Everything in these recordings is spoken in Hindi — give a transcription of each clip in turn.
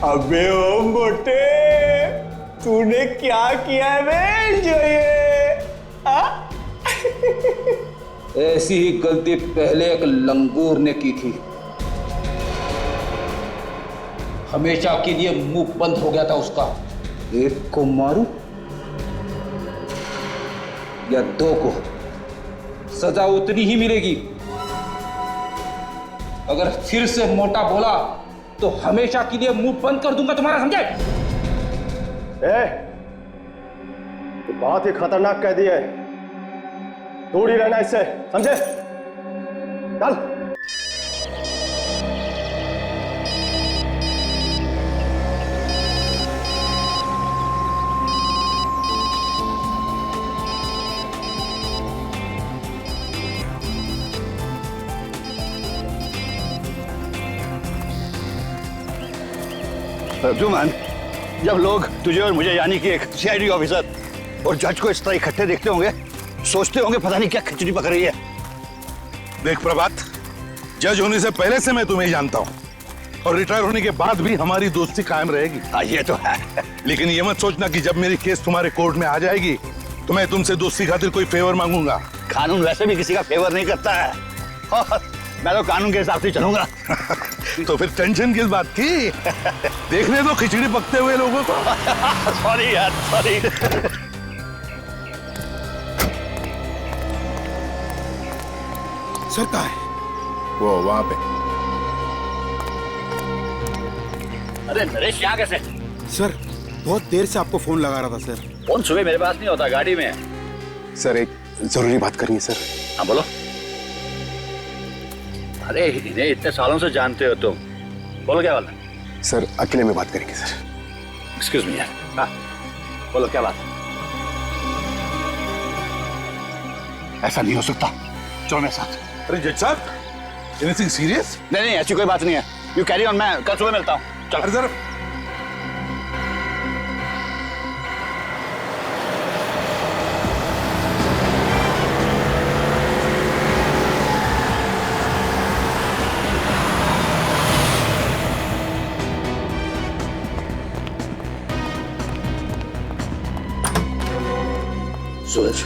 अबे ओ मोटे, तूने क्या किया है जो ये? ऐसी ही गलती पहले एक लंगूर ने की थी। हमेशा के लिए मुंह बंद हो गया था उसका। एक को मारूं या दो को, सजा उतनी ही मिलेगी। अगर फिर से मोटा बोला तो हमेशा के लिए मुंह बंद कर दूंगा तुम्हारा, समझे? तो बहुत ही खतरनाक कह दिया है, दूर ही रहना इससे, समझे? चल। अर्जुमान, जब लोग तुझे और मुझे यानी कि एक सीआईडी ऑफिसर और जज को इस तरह इकट्ठे देखते होंगे, सोचते होंगे पता नहीं क्या खिचड़ी पक रही है। देख प्रभात, जज होने से पहले से मैं तुम्हें जानता हूँ और रिटायर होने के बाद भी हमारी दोस्ती कायम रहेगी। हाँ, ये तो है। लेकिन ये मत सोचना कि जब मेरी केस तुम्हारे कोर्ट में आ जाएगी तो मैं तुमसे दोस्ती खातिर कोई फेवर मांगूंगा। कानून वैसे भी किसी का फेवर नहीं करता है और मैं तो कानून के हिसाब से चलूंगा। तो फिर टेंशन किस बात की? देखने दो खिचड़ी पकते हुए लोगों को। सॉरी यार, सॉरी। सर कहाँ है? वो वहां पे। अरे नरेश, यहाँ कैसे? सर, बहुत देर से आपको फोन लगा रहा था सर। फोन सुबह मेरे पास नहीं होता, गाड़ी में है। सर, एक जरूरी बात करनी है सर। हाँ बोलो। अरे इन्हें इतने सालों से जानते हो तुम, बोलो क्या बात है? सर, अकेले में बात करेंगे सर। एक्सक्यूज मी यार। हाँ बोलो क्या बात? ऐसा नहीं हो सकता, चलो मेरे साथ। अरे जज साहब, एनीथिंग सीरियस? नहीं नहीं, ऐसी कोई बात नहीं है। यू कैरी ऑन, मैं कल सुबह मिलता हूँ। चलो। अरे जरा सूरज,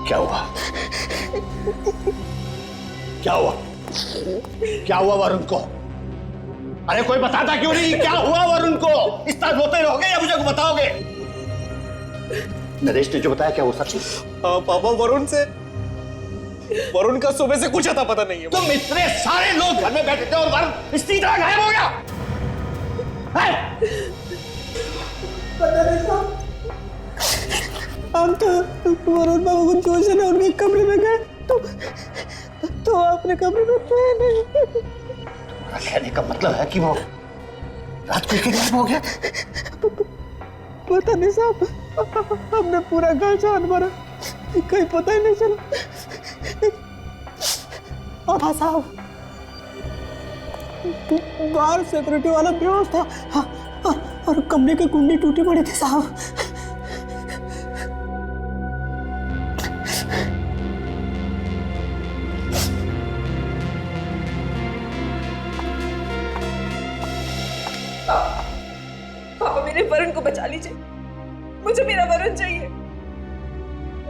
क्या हुआ? क्या हुआ? क्या हुआ वरुण को? अरे कोई बताता क्यों नहीं? क्या हुआ वरुण को? इस तरह रोते रहोगे या मुझे बताओगे? नरेश ने जो बताया क्या वो सच है? पापा, वरुण का सुबह से कुछ आता पता नहीं है। तुम इतने सारे लोग घर में बैठे थे और वरुण इस तरह गायब हो गया? हम तो वरुण बाबू को जोश से उनके कमरे में गए तो अपने कमरे में थे नहीं। कहने का मतलब है कि वो रात को गायब हो गया? पता नहीं साहब, हमने पूरा घर छान मारा, कहीं पता ही नहीं चला। हाँ साहब, बाहर सिक्योरिटी वाला बेहोश था। हाँ, और कमरे की कुंडी टूटी पड़ी थी साहब। पापा, मेरे वरुण को बचा लीजिए, मुझे मेरा वरुण चाहिए।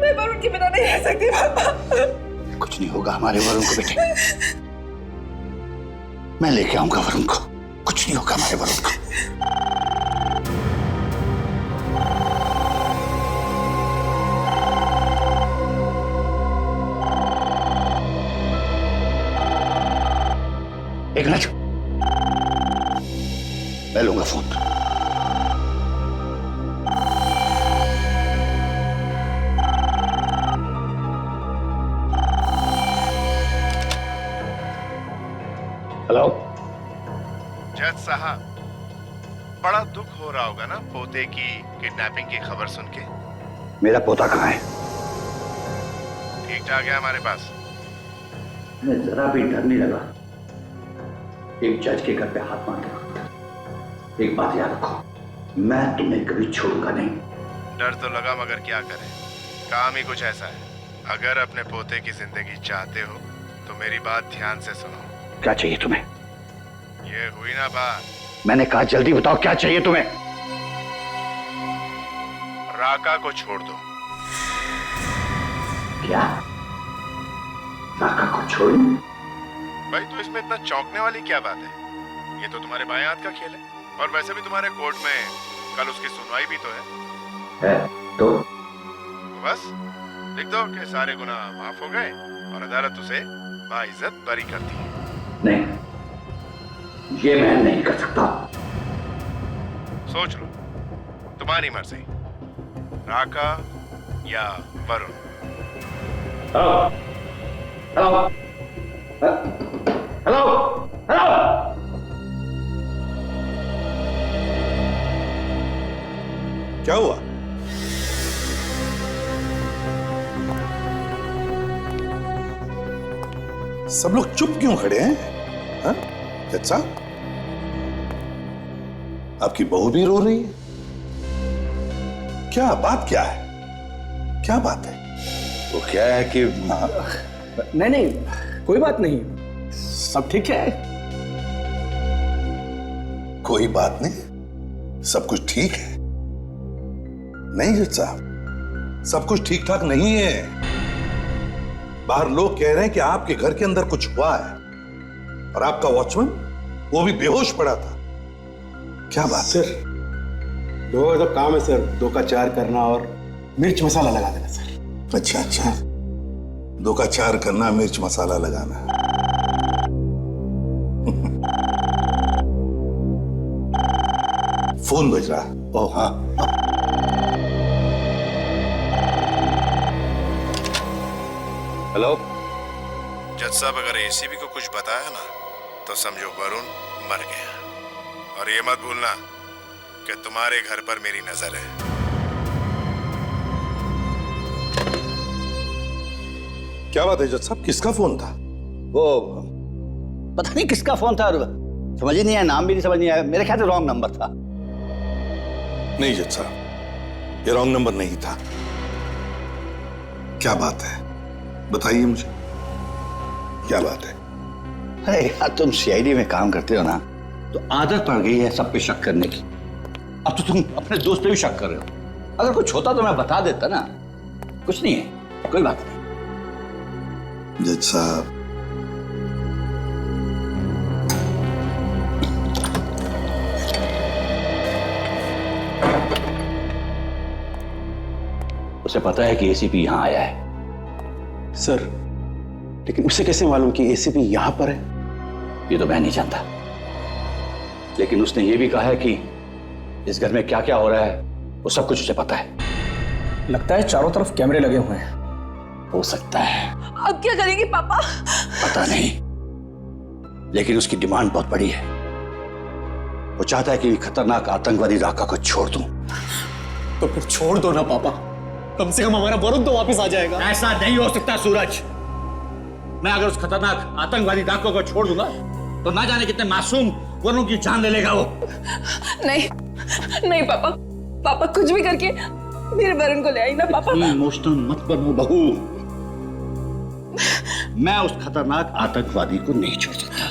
मैं वरुण के बिना नहीं रह सकती पापा। कुछ नहीं होगा हमारे वरुण को बेटे, मैं लेके आऊंगा वरुण को। कुछ नहीं होगा हमारे वरुण को। एक मिनट, मैं लूंगा फोन। हेलो जज साहब, बड़ा दुख हो रहा होगा ना पोते की किडनैपिंग की खबर सुन के। मेरा पोता कहाँ है? ठीक ठाक है हमारे पास। मैं जरा भी डर नहीं लगा एक जज के घर पे हाथ मार के। एक बात याद रखो, मैं तुम्हें कभी छोड़ूंगा नहीं। डर तो लगा, मगर क्या करें, काम ही कुछ ऐसा है। अगर अपने पोते की जिंदगी चाहते हो तो मेरी बात ध्यान से सुनो। क्या चाहिए तुम्हें? ये हुई ना बात। मैंने कहा जल्दी बताओ क्या चाहिए तुम्हें? राका को छोड़ दो। क्या? राका को छोड़? भाई तो इसमें इतना चौंकने वाली क्या बात है? ये तो तुम्हारे बाएं हाथ का खेल है, और वैसे भी तुम्हारे कोर्ट में कल उसकी सुनवाई भी तो है। तो बस लिख दो कि सारे गुनाह माफ हो गए और अदालत उसे बाइज्जत बरी करती है। नहीं, ये मैं नहीं कर सकता। सोच लो, तुम्हारी मर्जी। राका या Varun? Hello hello hello hello. क्या हुआ? सब लोग चुप क्यों खड़े हैं? हाँ? अच्छा, आपकी बहू भी रो रही है? क्या बात क्या है? क्या बात है? वो क्या है कि नहीं, कोई बात नहीं, सब ठीक है। कोई बात नहीं, सब कुछ ठीक है? नहीं जज साहब, सब कुछ ठीक ठाक नहीं है। बाहर लोग कह रहे हैं कि आपके घर के अंदर कुछ हुआ है, और आपका वॉचमैन वो भी बेहोश पड़ा था। क्या बात? सर, दो का तो काम है सर, 2 का 4 करना और मिर्च मसाला लगा देना सर। अच्छा अच्छा, 2 का 4 करना, मिर्च मसाला लगाना। फोन बज रहा। ओह हाँ, हेलो जज साहब, अगर एसीबी को कुछ बताया ना तो समझो वरुण मर गया। और ये मत भूलना कि तुम्हारे घर पर मेरी नजर है। क्या बात है जज साहब, किसका फोन था? वो पता नहीं किसका फोन था, समझ ही नहीं आया, नाम भी नहीं समझ नहीं आया। मेरे ख्याल से रॉन्ग नंबर था। नहीं जज साहब, ये रॉन्ग नंबर नहीं था। क्या बात है, बताइए मुझे, क्या बात है? अरे यार, तुम सीआईडी में काम करते हो ना, तो आदत पड़ गई है सब पे शक करने की। अब तो तुम अपने दोस्त पे भी शक कर रहे हो। अगर कुछ होता तो मैं बता देता ना। कुछ नहीं है, कोई बात नहीं। जज साहब, उसे पता है कि एसीपी यहां आया है। सर, लेकिन उसे कैसे मालूम कि एसीपी यहां पर है? ये तो मैं नहीं जानता, लेकिन उसने ये भी कहा है कि इस घर में क्या क्या हो रहा है वो सब कुछ उसे पता है। लगता है चारों तरफ कैमरे लगे हुए हैं। हो सकता है, अब क्या करेंगे पापा? पता नहीं, लेकिन उसकी डिमांड बहुत बड़ी है। वो चाहता है कि खतरनाक आतंकवादी राका को छोड़ दूं। तो फिर छोड़ दो ना पापा, कम से कम हमारा वरुण तो वापस आ जाएगा। ऐसा नहीं हो सकता सूरज। मैं अगर उस खतरनाक आतंकवादी राका को छोड़ दूंगा तो ना जाने कितने मासूम वरुण की जान ले लेगा वो। नहीं नहीं पापा, पापा कुछ भी करके मेरे वरुण को ले आई ना पापा। इमोशनल मत बनो बहू। मैं उस खतरनाक आतंकवादी को नहीं छोड़ सकता।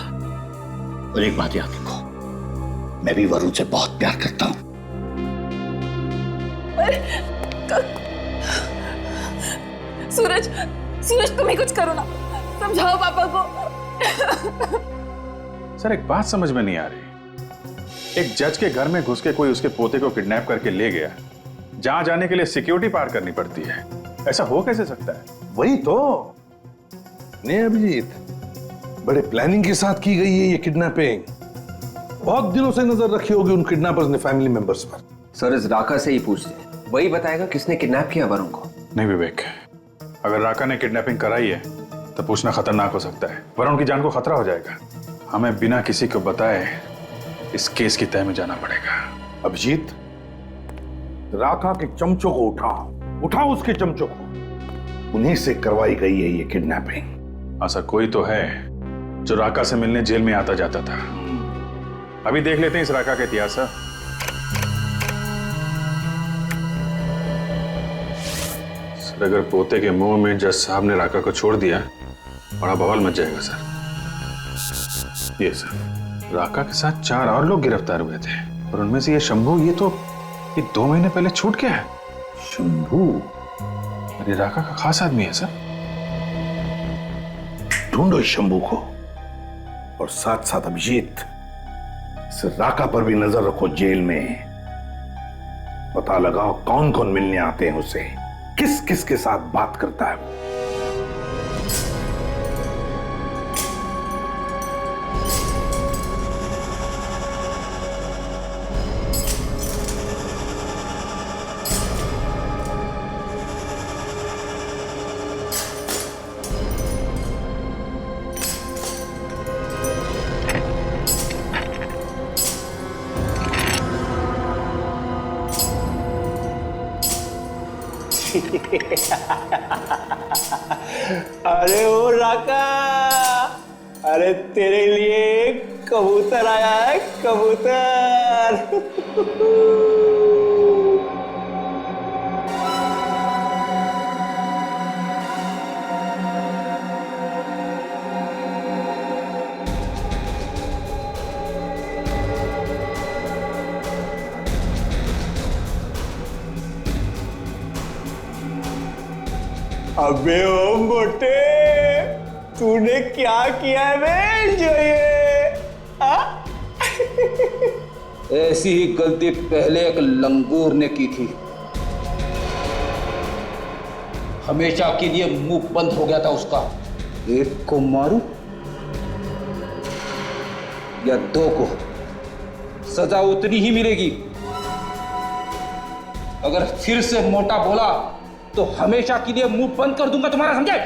और एक बात याद रखो, मैं भी वरुण से बहुत प्यार करता हूं। सूरज, सूरज तुम ही कुछ करो ना, समझाओ पापा को। सर, एक बात समझ में नहीं आ रही। एक जज के घर में घुस के कोई उसके पोते को किडनैप करके ले गया, जहां जाने के लिए सिक्योरिटी पार करनी पड़ती है। ऐसा हो कैसे सकता है? वही तो नहीं अभिजीत, बड़े प्लानिंग के साथ की गई है ये किडनैपिंग। बहुत दिनों से नजर रखी होगी उन किडनैपर्स ने फैमिली मेंबर्स पर। सर, इस राका से ही पूछते, वही बताएगा किसने किडनैप किया वरुण को। नहीं विवेक, अगर राका ने किडनैपिंग कराई है तो पूछना खतरनाक हो सकता है। वरुण की जान को खतरा हो जाएगा। हमें बिना किसी को बताए इस केस की तह में जाना पड़ेगा। अभिजीत, राका के चमचों को उठाओ उसके चमचों को। उन्हीं से करवाई गई है ये किडनैपिंग। ऐसा कोई तो है जो राका से मिलने जेल में आता जाता था। अभी देख लेते हैं इस राका का इतिहास। सर, अगर पोते के मुंह में जज साहब ने राका को छोड़ दिया बड़ा बवाल मच जाएगा सर। ये सर, राका के साथ 4 और लोग गिरफ्तार हुए थे और उनमें से ये शंभू, ये 2 महीने पहले छूट गया है। शंभू? अरे राका का खास आदमी है सर। ढूंढो इस शंभू को और साथ साथ अभिजीत, इस राका पर भी नजर रखो जेल में। पता लगाओ कौन कौन मिलने आते हैं उसे, किस किस के साथ बात करता है वो। अरे ओ राका, अरे तेरे लिए कबूतर आया है, कबूतर। अबे ओ मोटे, तूने क्या किया है बे जो ये? ऐसी ही गलती पहले एक लंगूर ने की थी। हमेशा के लिए मुंह बंद हो गया था उसका। एक को मारूं या 2 को, सजा उतनी ही मिलेगी। अगर फिर से मोटा बोला तो हमेशा के लिए मुंह बंद कर दूंगा तुम्हारा, समझे?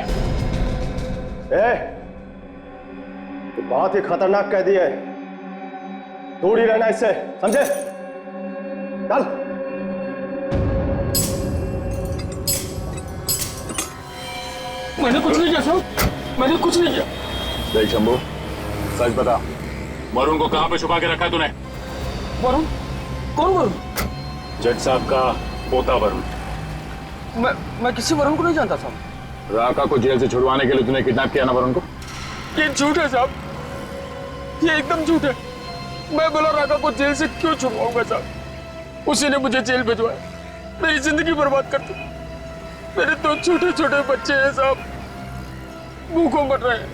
तो बहुत ही खतरनाक कैदी है, दूर ही रहना इससे, समझे? चल। मैंने कुछ नहीं किया साहब, मैंने कुछ नहीं किया। देख शंभू, सच बता, वरुण को कहां पे छुपा के रखा है तूने? वरुण? कौन वरुण? जज साहब का पोता वरुण। मैं किसी वरुण को नहीं जानता साहब। राका को जेल से छुड़वाने के लिए तूने किडनैप किया ना वरुण को? ये झूठ है साहब, ये एकदम झूठ है। मैं बोला राका को जेल से क्यों छुड़वाऊंगा साहब? उसी ने मुझे जेल भिजवाया, मेरी जिंदगी बर्बाद कर दी। मेरे 2 छोटे छोटे बच्चे हैं साहब, भूखों मर रहे हैं।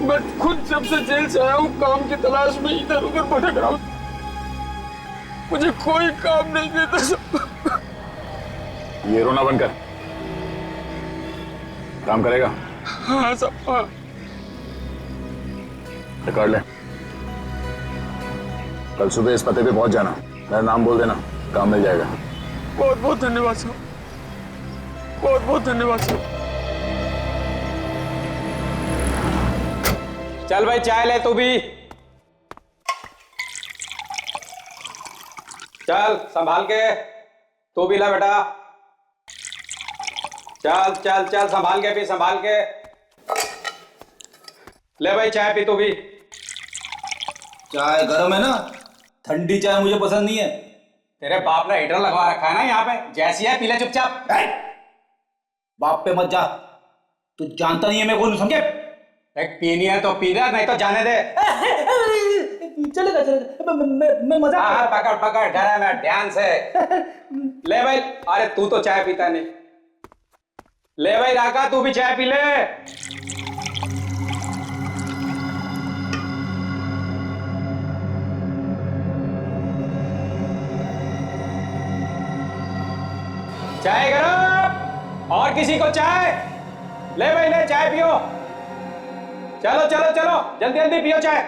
मैं खुद जब से जेल से आया हूँ काम की तलाश में इधर उधर भटक रहा हूँ, मुझे कोई काम नहीं देता साहब। ये रोना बंद कर, काम करेगा? हाँ साहब, हाँ। रिकॉर्ड ले, कल सुबह इस पते पे पहुंच जाना, मेरा नाम बोल देना, काम मिल जाएगा। बहुत बहुत धन्यवाद साहब, बहुत बहुत धन्यवाद साहब। चल भाई चाय ले तू भी। चल संभाल के, तू भी ला बेटा। चल चल चल, संभाल के पी, संभाल के ले भाई, चाय पी तू भी। चाय गर्म है ना, ठंडी चाय मुझे पसंद नहीं है। तेरे बाप ने हीटर लगवा रखा है ना यहाँ पे, जैसी है पी ले चुपचाप। बाप पे मत जा, तू जानता नहीं है मैं कौन, समझे? पीनी है तो पी ले, नहीं तो जाने दे। चलेगा चलेगा, मैं मजाक। हाँ पकड़ पकड़, डरा मैं, ध्यान से ले भाई। अरे तू तो चाय पीता नहीं, ले भाई राका तू भी चाय पी ले। चाय गरम, और किसी को चाय? ले भाई ले, चाय पियो। चलो चलो चलो, जल्दी जल्दी पियो चाय।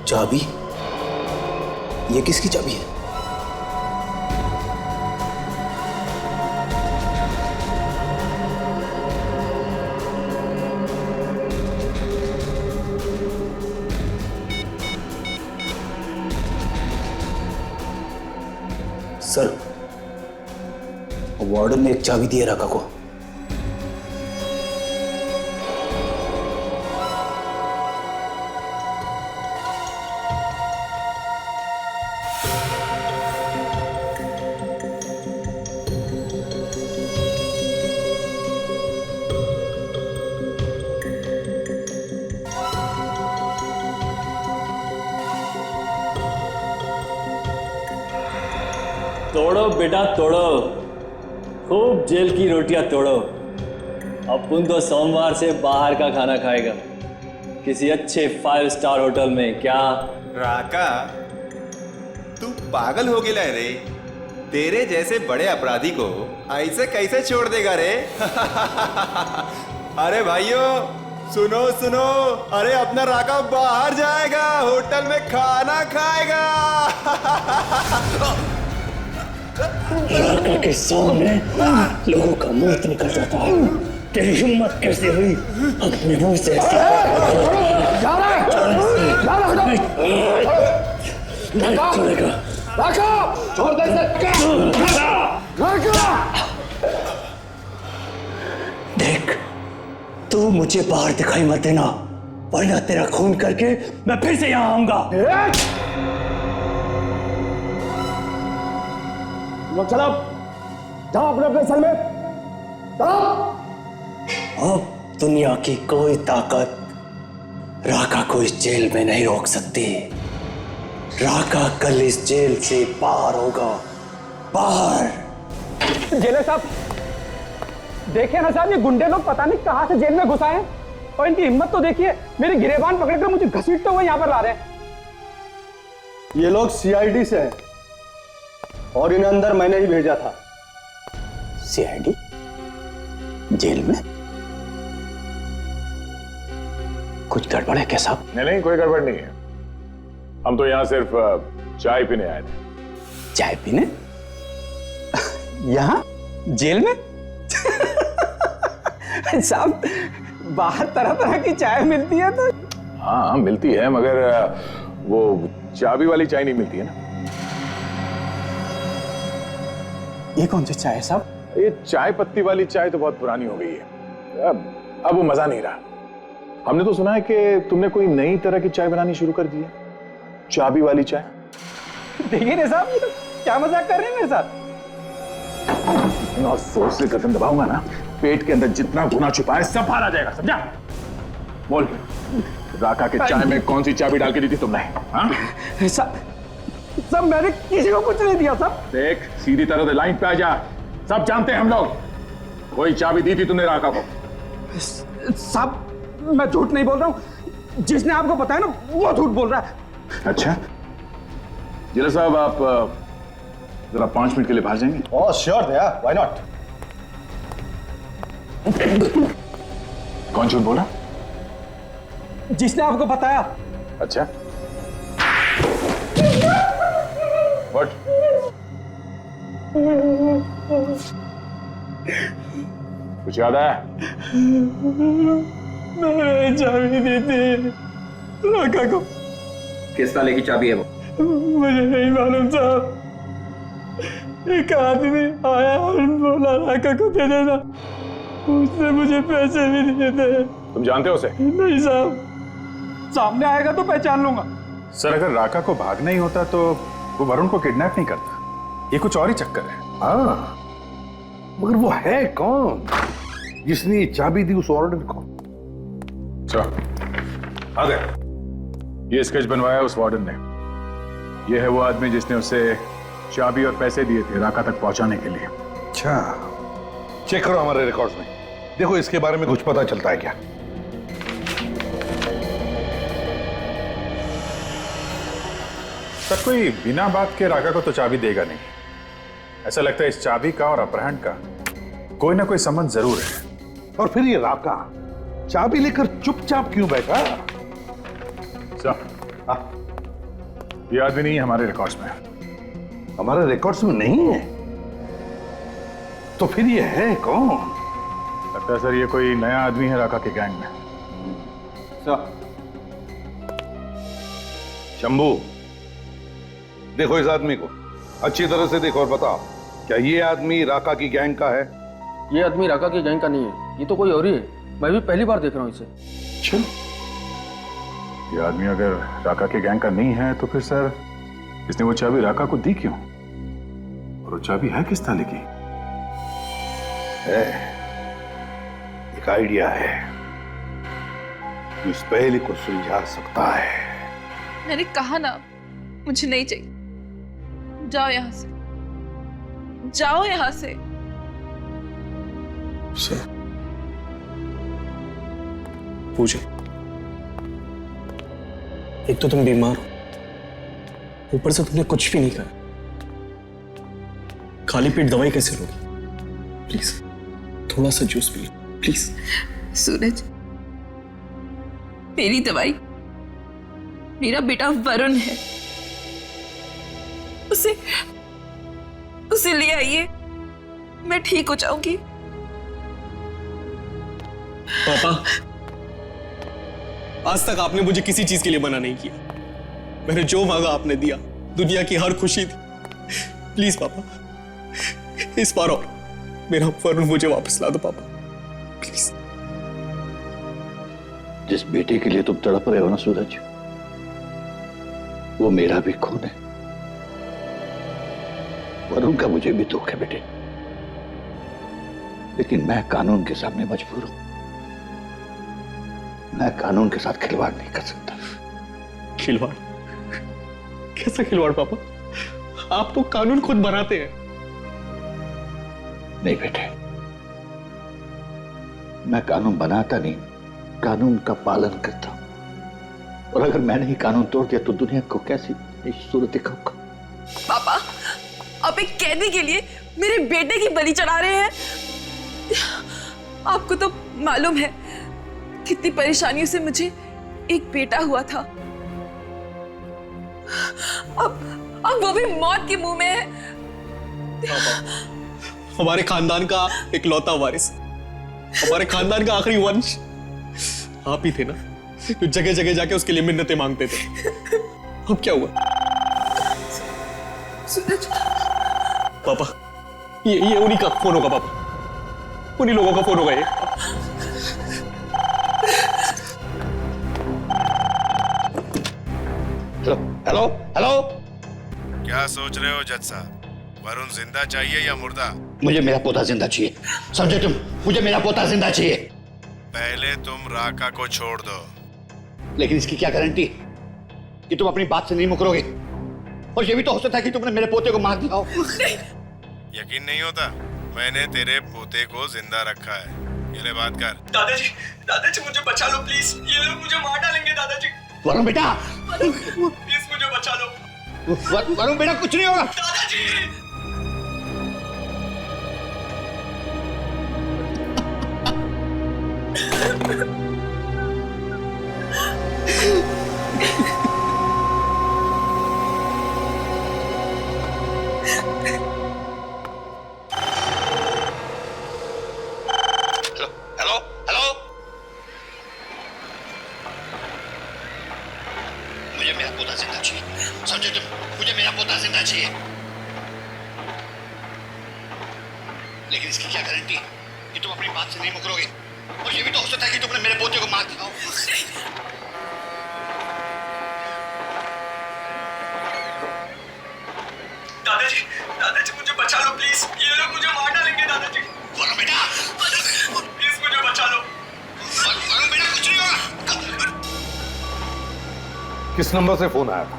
चाबी? ये किसकी चाबी है? सर, वार्डन ने एक चाबी दी है राका को। तोड़ो बेटा तोड़ो, खूब जेल की रोटियां तोड़ो। अपुन तो सोमवार से बाहर का खाना खाएगा, किसी अच्छे 5 स्टार होटल में। क्या राका, तू पागल हो गया रे? तेरे जैसे बड़े अपराधी को ऐसे कैसे छोड़ देगा रे? अरे भाइयों सुनो सुनो, अरे अपना राका बाहर जाएगा, होटल में खाना खाएगा। राका के सामने लोगों का मौत निकल जाता है, तेरी हिम्मत कैसे हुई अपने मुंह से नहीं छोड़ेगा। छोड़ दे देख, तू मुझे बाहर दिखाई मत देना, वरना तेरा खून करके मैं फिर से यहाँ आऊंगा। चलो जाओ अपने अपने सेल में जाओ। अब दुनिया की कोई ताकत राका को इस जेल में नहीं रोक सकती। राका कल इस जेल से बाहर होगा, बाहर। जेलर साहब देखिए ना साहब, ये गुंडे लोग पता नहीं कहां से जेल में घुस आए हैं, और इनकी हिम्मत तो देखिए, मेरी गिरेबान पकड़कर मुझे घसीटते हुए यहाँ पर ला रहे हैं। ये लोग सीआईडी से हैं और इन्हें अंदर मैंने ही भेजा था। सीआईडी जेल में? कुछ गड़बड़ है क्या साहब? नहीं, कोई गड़बड़ नहीं है। हम तो यहाँ सिर्फ चाय पीने आए थे। चाय पीने? यहाँ जेल में? साहब बाहर तरह तरह की चाय मिलती है तो। हाँ मिलती है, मगर वो चाबी वाली चाय नहीं मिलती है ना। ये कौन सी चाय है साहब? ये चाय पत्ती वाली चाय तो बहुत पुरानी हो गई है, अब वो मजा नहीं रहा। हमने तो सुना है कि तुमने कोई नई तरह की चाय बनानी शुरू कर दी है, चाबी वाली चाय। देखिए ना साहब, ये तो क्या मजाक कर रहे हैं मेरे साथ? इतना जोर से कदम दबाऊंगा ना, पेट के अंदर जितना गुना छुपा है सब बाहर आ जाएगा, समझा? बोल, राका के चाय में कौन सी चाबी डाल के दी थी तुमने? हाँ? सब मैंने किसी को कुछ नहीं दिया साहब। देख, सीधी तरह से लाइन पे आ जा, सब जानते हैं हम लोग। कोई चाबी दी थी तुमने राका को? साहब मैं झूठ नहीं बोल रहा हूँ, जिसने आपको बताया ना वो झूठ बोल रहा है। अच्छा, जिला साहब आप जरा 5 मिनट के लिए बाहर जाएंगे? ओह श्योर भैया, व्हाई नॉट। कौन झूठ बोला? जिसने आपको बताया। अच्छा, व्हाट? कुछ याद आया? मैंने चाबी दी थी राका को। किस ताले की चाबी है वो? मुझे नहीं मालूम साहब, एक आदमी आया और बोला राका को दे देना, उसने मुझे पैसे भी दिए थे। तुम जानते हो उसे? नहीं साहब। सामने आएगा तो पहचान लूंगा। सर, अगर राका को भागना ही होता तो वो वरुण को किडनैप नहीं करता, ये कुछ और ही चक्कर है। हाँ, मगर वो है कौन जिसने ये चाबी दी उस वार्डन को? अरे ये स्केच बनवाया उस वार्डन ने। ये है वो आदमी जिसने उसे चाबी और पैसे दिए थे राका तक पहुंचाने के लिए। अच्छा, चेक करो हमारे रिकॉर्ड्स में, देखो इसके बारे में कुछ पता चलता है क्या? सर, कोई बिना बात के राका को तो चाबी देगा नहीं। ऐसा लगता है इस चाबी का और अपहरण का कोई ना कोई संबंध जरूर है। और फिर ये राका चाबी लेकर चुपचाप क्यों बैठा? ये आदमी नहीं हमारे रिकॉर्ड्स में। हमारे रिकॉर्ड्स में नहीं है? तो फिर ये है कौन? लगता है सर ये कोई नया आदमी है राका के गैंग में। शंभू, देखो इस आदमी को अच्छी तरह से देखो और बताओ, क्या ये आदमी राका की गैंग का है? ये आदमी राका की गैंग का नहीं है, ये तो कोई और ही है। मैं भी पहली बार देख रहा हूँ इसे। चल, ये आदमी अगर राका के गैंग का नहीं है तो फिर सर इसने वो चाबी राका को दी क्यों? और वो चाबी है किस ताले की? है, एक आइडिया है जो इस पहेली को सुलझा सकता है। मैंने कहा ना, मुझे नहीं चाहिए, जाओ यहाँ से। जाओ यहाँ से। सर पूजा, एक तो तुम बीमार हो, ऊपर से तुमने कुछ भी नहीं खाया, खाली पेट दवाई कैसे लोगी? प्लीज थोड़ा सा जूस पी लो प्लीज। सूरज, मेरी दवाई मेरा बेटा वरुण है, उसे ले आइए, मैं ठीक हो जाऊंगी। पापा, आज तक आपने मुझे किसी चीज के लिए मना नहीं किया, मैंने जो मांगा आपने दिया, दुनिया की हर खुशी थी। प्लीज पापा, इस बार और मेरा वरुण मुझे वापस ला दो पापा, प्लीज। जिस बेटे के लिए तुम तड़प रहे हो ना सूरज, वो मेरा भी खून है। वरुण का मुझे भी दुख है बेटे, लेकिन मैं कानून के सामने मजबूर हूं। मैं कानून के साथ खिलवाड़ नहीं कर सकता। खिलवाड़? कैसा खिलवाड़ पापा? आप तो कानून खुद बनाते हैं। नहीं बेटे, मैं कानून बनाता नहीं, कानून का पालन करता हूं। और अगर मैंने ही कानून तोड़ दिया तो दुनिया को कैसी सूरत दिखाऊंगा? पापा, आप एक कैदी के लिए मेरे बेटे की बलि चढ़ा रहे हैं। आपको तो मालूम है कितनी परेशानियों से मुझे एक बेटा हुआ था, अब वो भी मौत के मुंह में है। हमारे खानदान का इकलौता वारिस, हमारे खानदान का आखिरी वंश आप ही थे ना, जो जगह जगह जाके उसके लिए मिन्नतें मांगते थे। अब क्या हुआ? सूरज पापा, ये उन्हीं का फोन होगा पापा, उन्हीं लोगों का फोन होगा ये। हेलो हेलो, क्या सोच रहे हो जज साहब? वरुण जिंदा चाहिए या मुर्दा? मुझे मेरा पोता जिंदा चाहिए, समझे तुम? मुझे मेरा पोता जिंदा चाहिए। पहले तुम राका को छोड़ दो। लेकिन इसकी क्या गारंटी कि तुम अपनी बात से नहीं मुकरोगे? और ये भी तो हो सकता है कि तुमने मेरे पोते को मार दिया हो। यकीन नहीं होता? मैंने तेरे पोते को जिंदा रखा है। ये ले बात कर। दादाजी मुझे बचा लो प्लीज, ये लोग मुझे मार डालेंगे दादाजी। वरुण बेटा, प्लीज मुझे बचा लो। वरुण बेटा, कुछ नहीं होगा। दादाजी हेलो हेलो, मुझे मेरा पोता जिंदा चाहिए, समझे तुम? मुझे मेरा पोता जिंदा चाहिए। लेकिन इसकी क्या गारंटी कि तुम अपनी बात से नहीं मुकरोगे? और ये भी तो हो सकता है कि तुमने मेरे पोते को मार दिया हो। दादाजी मुझे बचा लो प्लीज, ये लोग मुझे मार डालेंगे दादाजी। वरुण बेटा, प्लीज मुझे बचा लो। वरुण बेटा, कुछ नहीं होगा। किस नंबर से फोन आया था?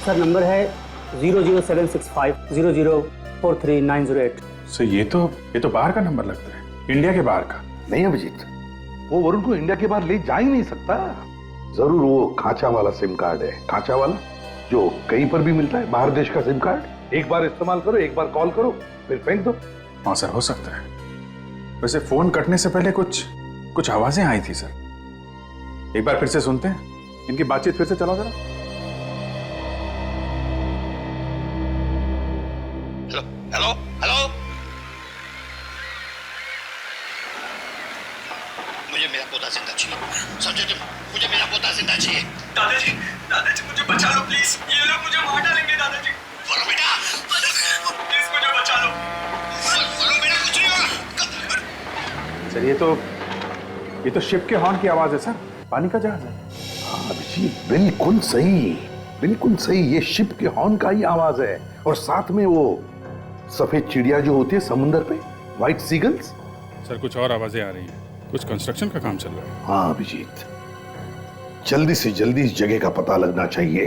सर नंबर है 00765004398। सर ये तो बाहर का नंबर लगता है, इंडिया के बाहर का। नहीं अभिजीत, वो वरुण को इंडिया के बाहर ले जा ही नहीं सकता। जरूर वो खांचा वाला सिम कार्ड है, खांचा वाला जो कहीं पर भी मिलता है, बाहर देश का सिम कार्ड। एक बार इस्तेमाल करो, एक बार कॉल करो, फिर फेंक दो। हाँ सर, हो सकता है। वैसे फोन कटने से पहले कुछ आवाजें आई थी सर, एक बार फिर से सुनते हैं। इनकी बातचीत फिर से चलाओ जरा। हेलो हेलो हेलो, मुझे मेरा पोता जिंदा चाहिए, समझे तुम? मुझे मेरा पोता जिंदा चाहिए। दादाजी मुझे बचा लो प्लीज, ये लोग मुझे मार डालेंगे दादाजी। वरुण बेटा, प्लीज मुझे बचा लो। वरुण बेटा, कुछ नहीं होगा। सर ये तो शिप के हॉर्न की आवाज है सर, पानी का जहाज है। हाँ अभिजीत, बिल्कुल सही, बिल्कुल सही। ये शिप के हॉर्न का ही आवाज है। और साथ में वो सफेद चिड़िया जो होती है समुंदर पे, व्हाइट सीगल्स। सर कुछ और आवाजें आ रही हैं, कुछ कंस्ट्रक्शन का काम चल रहा है। हाँ अभिजीत, जल्दी से जल्दी इस जगह का पता लगना चाहिए।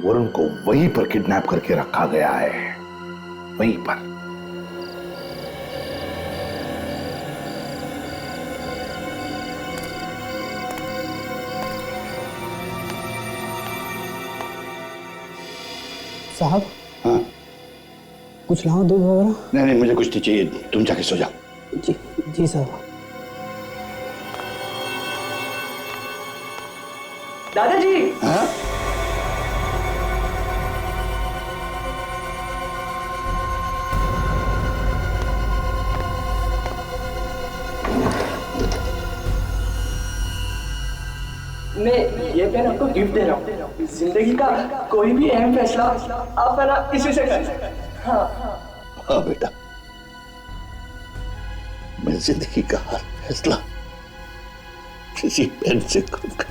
वरुण को वहीं पर किडनैप करके रखा गया है, वहीं पर। साहब। हाँ। कुछ लाओ दूध वगैरह? नहीं नहीं, मुझे कुछ नहीं चाहिए, तुम जाके सो जाओ। जी जी साहब। दादाजी। हाँ? मैं ये पेन आपको गिफ्ट दे रहा हूँ। जिंदगी का कोई भी अहम फैसला आप है ना इसी से कर। हाँ हाँ बेटा, मैं जिंदगी का हर फैसला किसी पेन से करूंगा।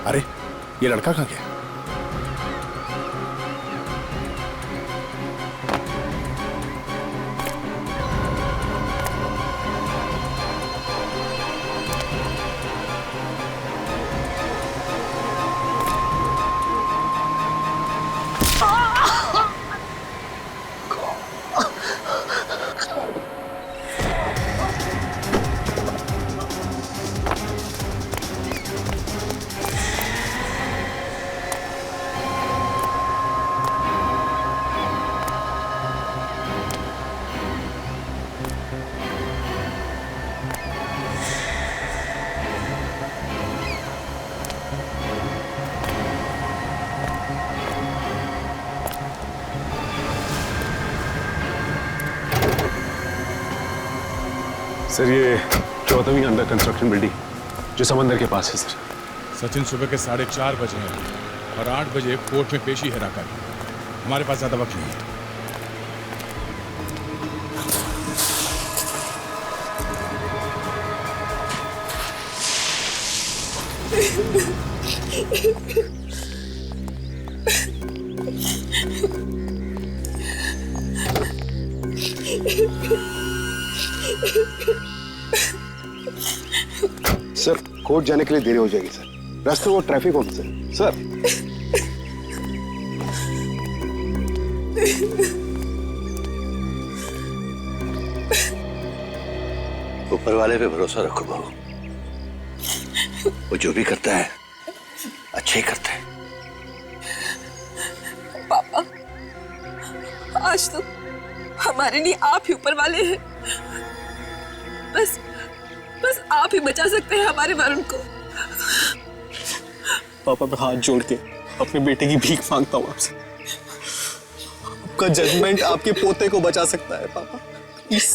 अरे ये लड़का कहाँ गया? सर ये 14वीं अंडर कंस्ट्रक्शन बिल्डिंग जो समंदर के पास है सर। सचिन सुबह के 4:30 बजे हैं और 8 बजे कोर्ट में पेशी है राका की। हमारे पास ज्यादा वक्त नहीं है। सर कोर्ट जाने के लिए देरी हो जाएगी सर। रास्ते वो ट्रैफिक ऑफिसर सर। ऊपर वाले पे भरोसा रखो बहू, वो जो भी करता है अच्छे ही करता है। पापा आज तो हमारे लिए आप ही ऊपर वाले हैं। बस बस आप ही बचा सकते हैं हमारे वरुण को। पापा मैं हाथ जोड़ के अपने बेटे की भीख मांगता हूँ आपसे। आपका जजमेंट आपके पोते को बचा सकता है पापा, प्लीज।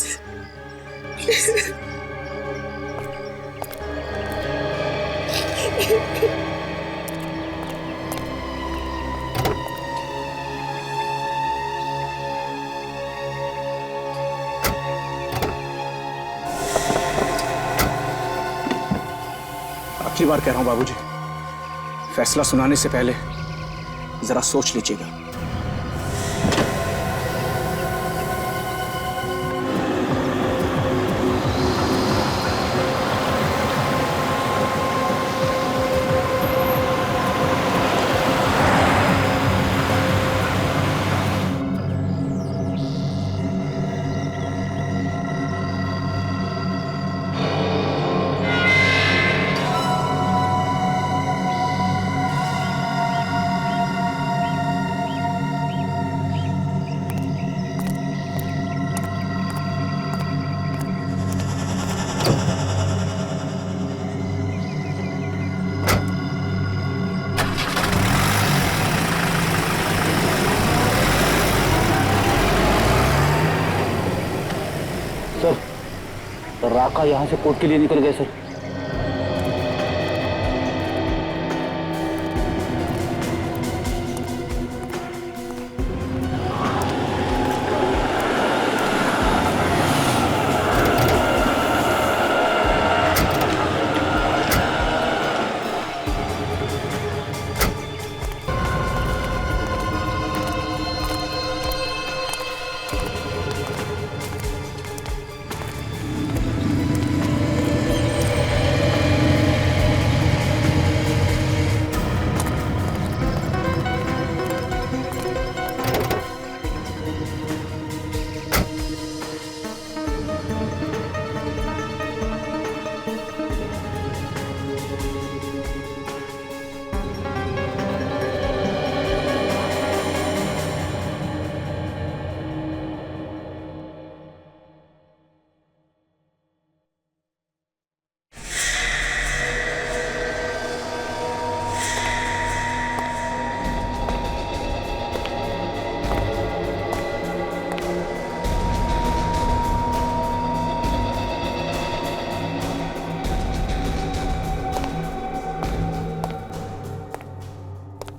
आखिरी बार कह रहा हूं बाबूजी, फैसला सुनाने से पहले जरा सोच लीजिएगा। राका यहाँ से कोर्ट के लिए निकल गए सर।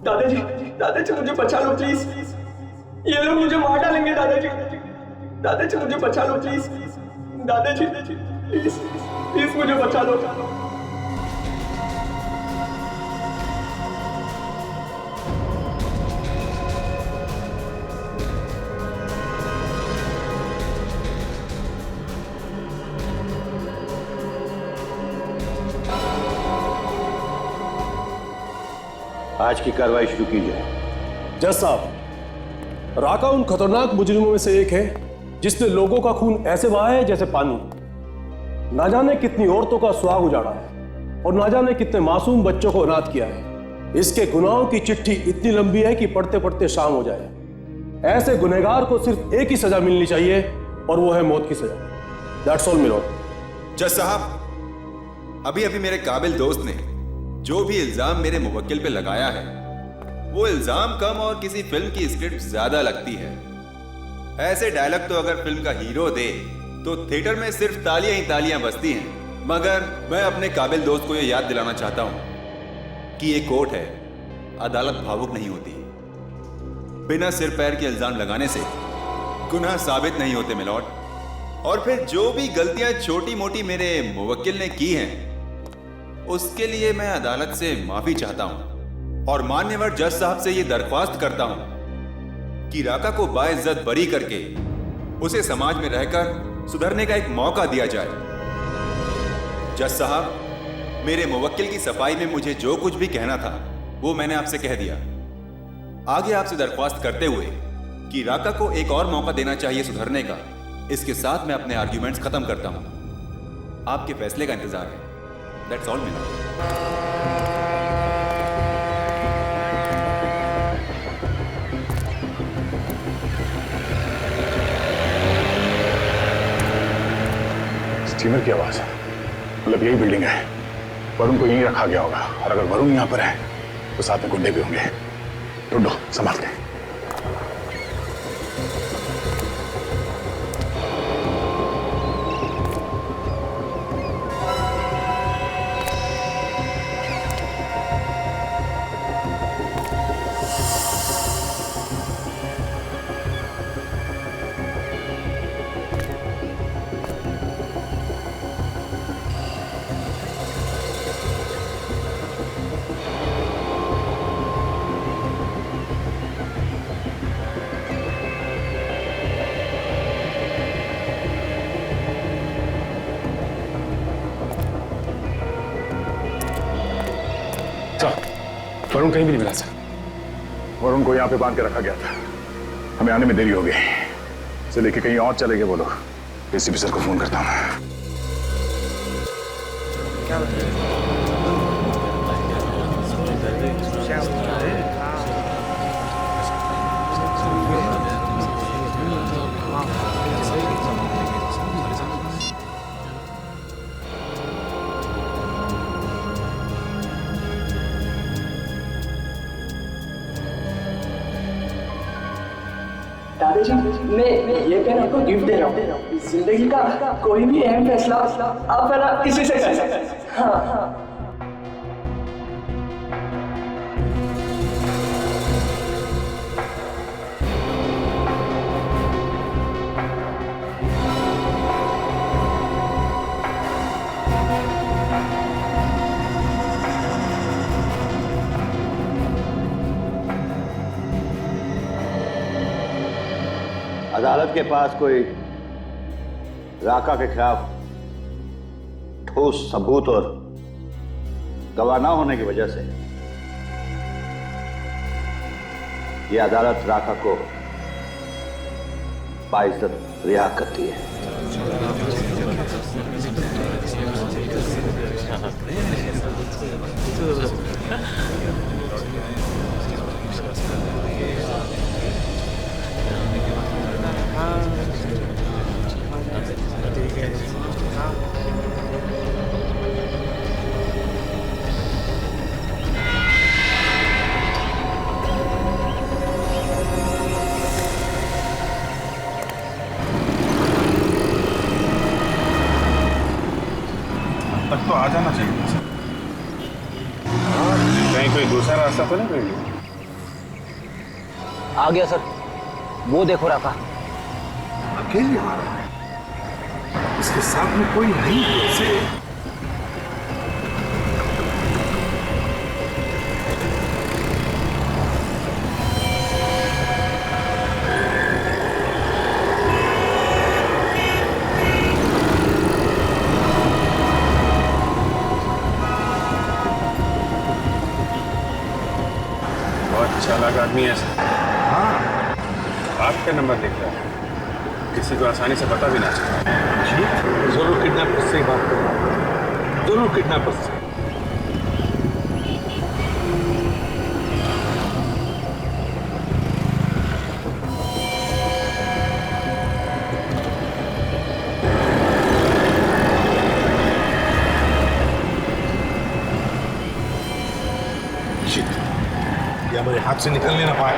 दादाजी, दादाजी मुझे बचा लो प्लीज। ये लोग मुझे मार डालेंगे दादाजी। दादाजी मुझे बचा लो प्लीज। दादाजी प्लीज प्लीज मुझे बचा लो। आज की कार्रवाई शुरू की जाए। जज साहब, राका उन खतरनाक मुजरिमों में से एक है जिसने लोगों का खून ऐसे बहाया है जैसे पानी। ना जाने कितनी औरतों का सुहाग उजाड़ा है और ना जाने कितने मासूम बच्चों को अनाथ किया है। इसके गुनाहों की चिट्ठी इतनी लंबी है कि पढ़ते पढ़ते शाम हो जाए। ऐसे गुनहगार को सिर्फ एक ही सजा मिलनी चाहिए और वो है मौत की सजा। That's all milord. जज साहब, अभी अभी मेरे काबिल दोस्त ने जो भी इल्जाम मेरे मुवक्किल पे लगाया है, वो इल्जाम कम और किसी फिल्म की स्क्रिप्ट ज्यादा लगती है। ऐसे डायलॉग तो अगर फिल्म का हीरो दे तो थिएटर में सिर्फ तालियां ही तालियां बजती हैं। मगर मैं अपने काबिल दोस्त को ये याद दिलाना चाहता हूं कि ये कोर्ट है, अदालत भावुक नहीं होती। बिना सिर पैर के इल्जाम लगाने से गुनाह साबित नहीं होते मिलॉर्ड। और फिर जो भी गलतियां छोटी मोटी मेरे मुवक्किल ने की हैं, उसके लिए मैं अदालत से माफी चाहता हूं और मान्यवर जज साहब से यह दरख्वास्त करता हूं कि राका को बाइज्जत बरी करके उसे समाज में रहकर सुधरने का एक मौका दिया जाए। जज साहब, मेरे मुवक्किल की सफाई में मुझे जो कुछ भी कहना था वो मैंने आपसे कह दिया। आगे आपसे दरख्वास्त करते हुए कि राका को एक और मौका देना चाहिए सुधरने का, इसके साथ मैं अपने आर्ग्यूमेंट्स खत्म करता हूं। आपके फैसले का इंतजार है। That's all milord. स्टीमर की आवाज है, मतलब यही बिल्डिंग है। वरुण को यहीं रखा गया होगा और अगर वरुण यहां पर है तो साथ में गुंडे भी होंगे। ढूंढो, संभालते हैं। वरुण कहीं भी नहीं मिला सर। वरुण को यहाँ पे बांध के रखा गया था। हमें आने में देरी हो गई, इसे लेके कहीं और चले गए वो लोग। एसीपी सर को फोन करता हूँ। क्या दादाजी मैं ये पेन आपको गिफ्ट दे रहा हूँ। जिंदगी का कोई भी अहम फैसला आप है ना इसी से कर सकते हैं। हाँ। अदालत के पास कोई राका के खिलाफ ठोस सबूत और गवाह न होने की वजह से यह अदालत राका को बाइज्जत रिहा करती है। तक तो आ जाना चाहिए सर। कहीं कोई दूसरा रास्ता तो नहीं मिल आ गया सर, वो देखो राका। अकेले आ रहा है, इसके साथ में कोई नहीं कैसे? चालाक आदमी है सर। हाँ, आपका नंबर लिख रहा है, किसी को आसानी से पता भी ना चले। जरूर किडनैपर से ही बात करो, जरूर किडनैपर से। या मेरे हाथ से निकलने ना पाए।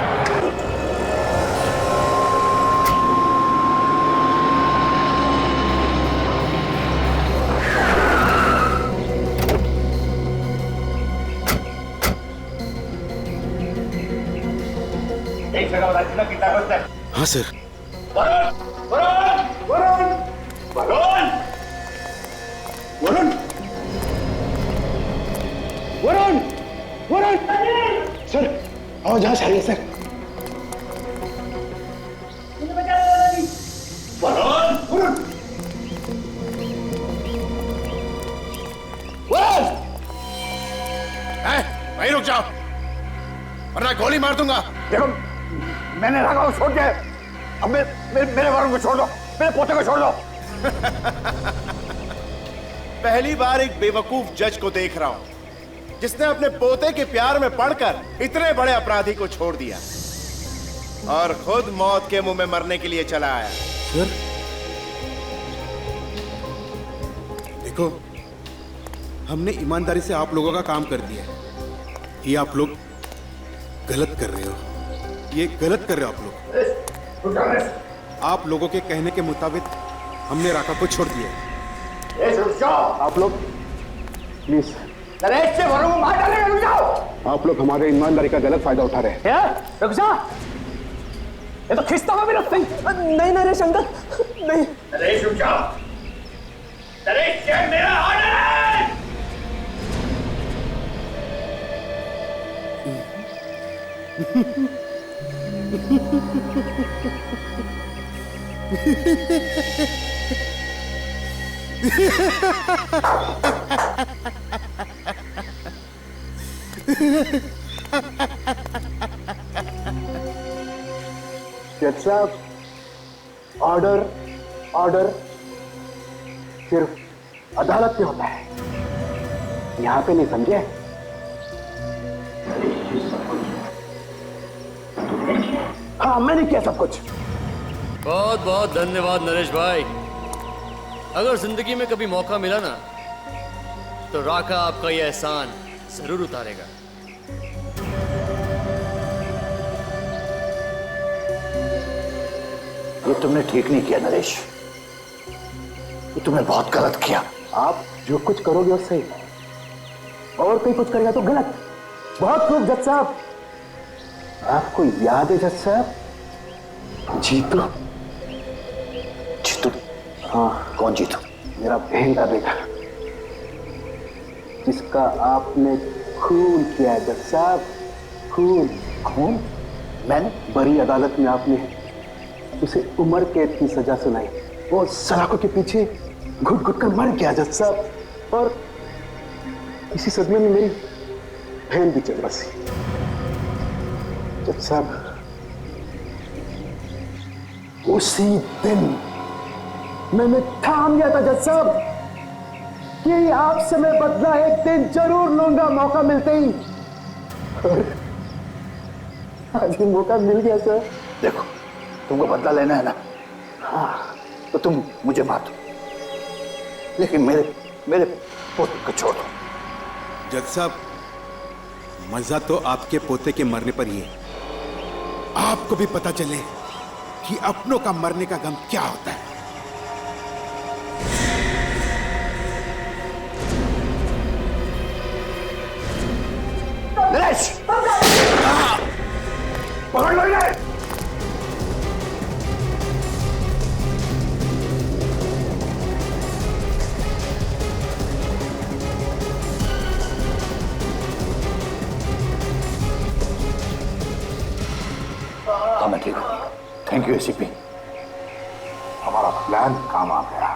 एक जगह बता कितना कितना बचता है? हाँ सर। वरुण वरुण वरुण वरुण वरुण वरुण वरुण सर, आवाज आ रही है सर। वरुण वरुण वरुण वहीं रुक जाओ वरना गोली मार दूंगा। देखो मैंने राका को छोड़ दिया, अब मेरे वरुण को छोड़ दो, मेरे पोते को छोड़ दो। पहली बार एक बेवकूफ जज को देख रहा हूं जिसने अपने पोते के प्यार में पड़कर इतने बड़े अपराधी को छोड़ दिया और खुद मौत के मुंह में मरने के लिए चला आया। सर देखो, हमने ईमानदारी से आप लोगों का काम कर दिया है। ये आप लोग गलत कर रहे हो, ये गलत कर रहे हो आप लोग। आप लोगों के कहने के मुताबिक हमने राका को छोड़ दिया। आप लोग प्लीज, नरेश से वरुण को मार डालेंगे, रुक जाओ। आप लोग हमारे ईमानदारी का गलत फायदा उठा रहे हैं। रुक जा, ये तो खिस्ता हुआ भी रखते हैं। नहीं नरेश अंकल, नहीं। नरेश रुक जाओ, नरेश ये मेरा ऑर्डर है। जज साहब, ऑर्डर ऑर्डर सिर्फ अदालत में होता है, यहां पे नहीं, समझे? हाँ, मैंने किया सब कुछ। बहुत बहुत धन्यवाद नरेश भाई। अगर जिंदगी में कभी मौका मिला ना तो राका आपका यह एहसान जरूर उतारेगा। ये तुमने ठीक नहीं किया नरेश, ये तुमने बहुत गलत किया। आप जो कुछ करोगे वो सही, और कोई कुछ करेगा तो गलत। बहुत खूब जज साहब। आपको याद है जज साहब, जीतू? जीतू? हाँ। कौन जीतू? मेरा बहन का बेटा, जिसका आपने खून किया है जज साहब। खून। खून? मैंने? बड़ी अदालत में आपने उसे उम्र कैद की सजा सुनाई। वो सलाखों के पीछे घुट घुट कर मर गया जज साहब। और इसी सदमे में मेरी बहन भी चल बसी। जज साहब, उसी दिन मैंने ठान लिया था जज साहब कि आपसे मैं बदला एक दिन जरूर लूंगा, मौका मिलते ही। और आज भी मौका मिल गया सर। देखो, तुमको बदला लेना है ना, हाँ, तो तुम मुझे मार दो, लेकिन मेरे पोते को छोड़ दो। जज साहब, मजा तो आपके पोते के मरने पर ही है। आपको भी पता चले कि अपनों का मरने का गम क्या होता है। नरेश, पकड़ लो इन्हें। हाँ, मैं ठीक हूँ। थैंक यू एसीपी, हमारा प्लान काम आ गया।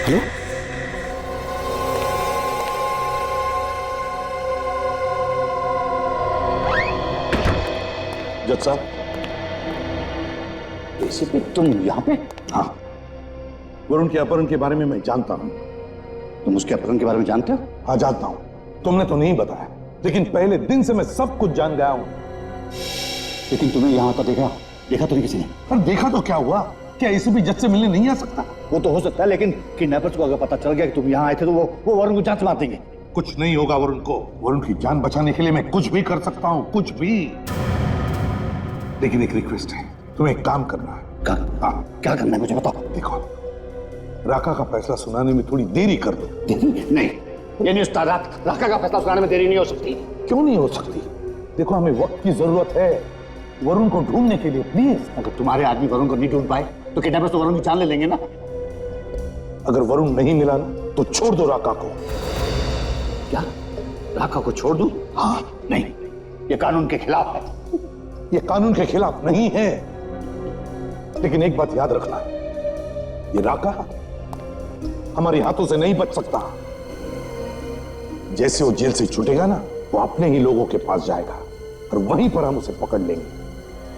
हेलो, जज साहब, एसीपी तुम यहाँ पे? हाँ, वरुण के अपहरण के बारे में मैं जानता हूँ। तुम उसके अपहरण के बारे में जानते हो? हाँ, जानता हूँ। तुमने तो नहीं बताया, लेकिन पहले दिन से मैं सब कुछ जान गया हूँ। लेकिन तुम्हें यहाँ तो देखा तो नहीं किसी ने? पर देखा तो क्या हुआ? क्या एसीपी जज से मिलने नहीं आ सकता? वो तो हो सकता है, लेकिन किडनैपर्स को अगर पता चल गया कि तुम यहाँ आए थे तो वो वरुण को जान से मार देंगे। कुछ नहीं होगा वरुण को। वरुण की जान बचाने के लिए मैं कुछ भी कर सकता हूँ, कुछ भी। लेकिन एक रिक्वेस्ट है, तुम्हें एक काम करना है। हाँ, क्या करना है मुझे बताओ। देखो, राका का फैसला सुनाने में थोड़ी देरी कर दो। नहीं, ये नहीं होता। राका का फैसला सुनाने में देरी नहीं हो सकती। क्यों नहीं हो सकती? देखो, हमें वक्त की जरूरत है वरुण को ढूंढने के लिए। प्लीज, अगर तुम्हारे आदमी वरुण को नहीं ढूंढ पाए तो किडनैपर्स तो वरुण की जान ले लेंगे ना। अगर वरुण नहीं मिला ना तो छोड़ दो राका को। क्या? राका को छोड़ दूं? हाँ, नहीं, ये कानून के खिलाफ है। ये कानून के खिलाफ नहीं है, लेकिन एक बात याद रखना, ये राका हमारे हाथों से नहीं बच सकता। जैसे वो जेल से छूटेगा ना, वो अपने ही लोगों के पास जाएगा और वहीं पर हम उसे पकड़ लेंगे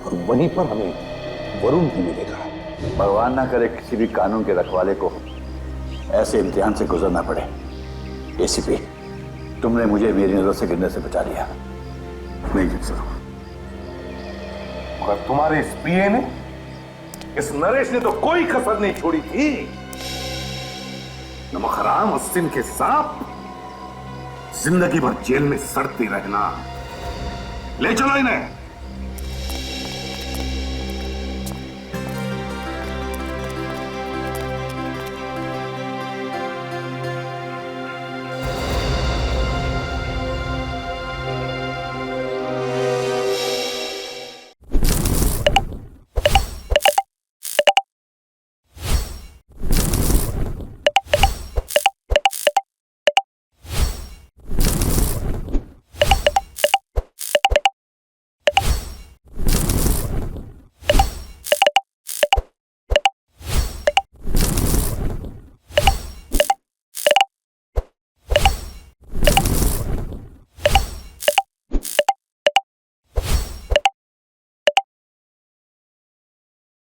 और वहीं पर हमें वरुण भी मिलेगा। भगवान ना करे किसी भी कानून के रखवाले को ऐसे इम्तिहान से गुजरना पड़े। एसीपी, तुमने मुझे मेरी नजर से गिरने से बचा लिया। मैं जीत सकूं। मगर तुम्हारे इस पीए ने, इस नरेश ने तो कोई कसर नहीं छोड़ी थी। नमक हराम और सिंह के सांप जिंदगी भर जेल में सड़ते रहना। ले चलो इन्हें।